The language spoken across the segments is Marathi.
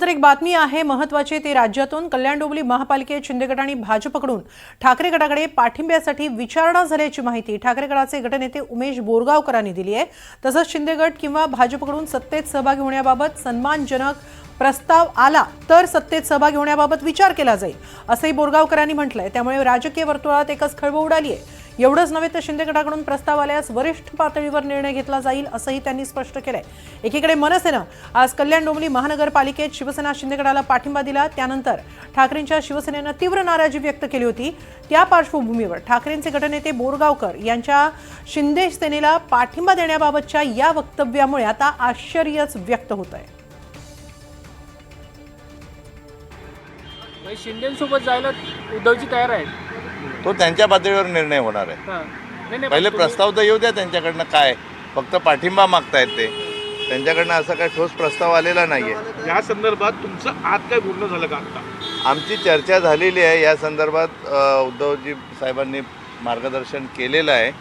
तर एक बातमी आहे महत्त्वाची ती राज्यातून कल्याण डोंबिवली महापालिकेत शिंदे गट आणि भाजपकडून ठाकरे गटाकडे पाठिंब्यासाठी विचारणा झाल्याची माहिती ठाकरे गटाचे गटनेते उमेश बोरगावकरांनी दिली आहे। तसंच शिंदे गट किंवा भाजपकडून सत्तेत सहभागी होण्याबाबत सन्मानजनक प्रस्ताव आला तर सत्तेत सहभागी होण्याबाबत विचार केला जाईल असंही बोरगावकरांनी म्हटलंय। त्यामुळे राजकीय वर्तुळात एकच खळबळ उडाली आहे। एवढंच नव्हे तर शिंदे गटाकडून प्रस्ताव आल्यास वरिष्ठ पातळीवर निर्णय घेतला जाईल असंही त्यांनी स्पष्ट केलंय। एकीकडे मनसेनं आज कल्याण डोंबिवली महानगरपालिकेत शिवसेना शिंदे गटाला पाठिंबा दिला, त्यानंतर ठाकरेंच्या शिवसेनेनं तीव्र नाराजी व्यक्त केली होती। त्या पार्श्वभूमीवर ठाकरेंचे गटनेते बोरगावकर यांच्या शिंदे सेनेला पाठिंबा देण्याबाबतच्या या वक्तव्यामुळे आता आश्चर्यच व्यक्त होत आहे। शिंदेसोबत जायला उद्धवजी तयार आहेत, तो त्यांच्या पातळीवर निर्णय होणार आहे। पहिले प्रस्ताव तर येऊ द्या त्यांच्याकडनं, काय फक्त पाठिंबा मागतायत ते, त्यांच्याकडनं असा काय ठोस प्रस्ताव आलेला नाहीये। या संदर्भात तुमचं आज काय बोलणं झालं का? आता आमची चर्चा झालेली आहे या संदर्भात, उद्धवजी साहेबांनी मार्गदर्शन केलेलं आहे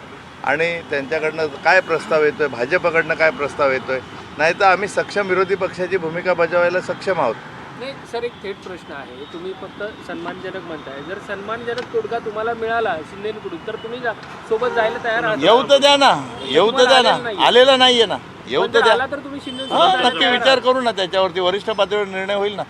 आणि त्यांच्याकडनं काय प्रस्ताव येतोय, भाजपकडनं काय प्रस्ताव येतोय, नाही तर आम्ही सक्षम विरोधी पक्षाची भूमिका बजावायला सक्षम आहोत। नाही सर, एक थेट प्रश्न आहे, तुम्ही फक्त सन्मानजनक म्हणताय, जर सन्मानजनक तोडगा तुम्हाला मिळाला शिंदेकडून तर तुम्ही सोबत जायला तयार आहात? येऊ तर द्या ना, येऊ तर द्या ना, आलेला नाहीये ना, येऊ तर द्या। तर तुम्ही शिंदे नक्की विचार करू ना, त्याच्यावरती वरिष्ठ पातळीवर निर्णय होईल ना।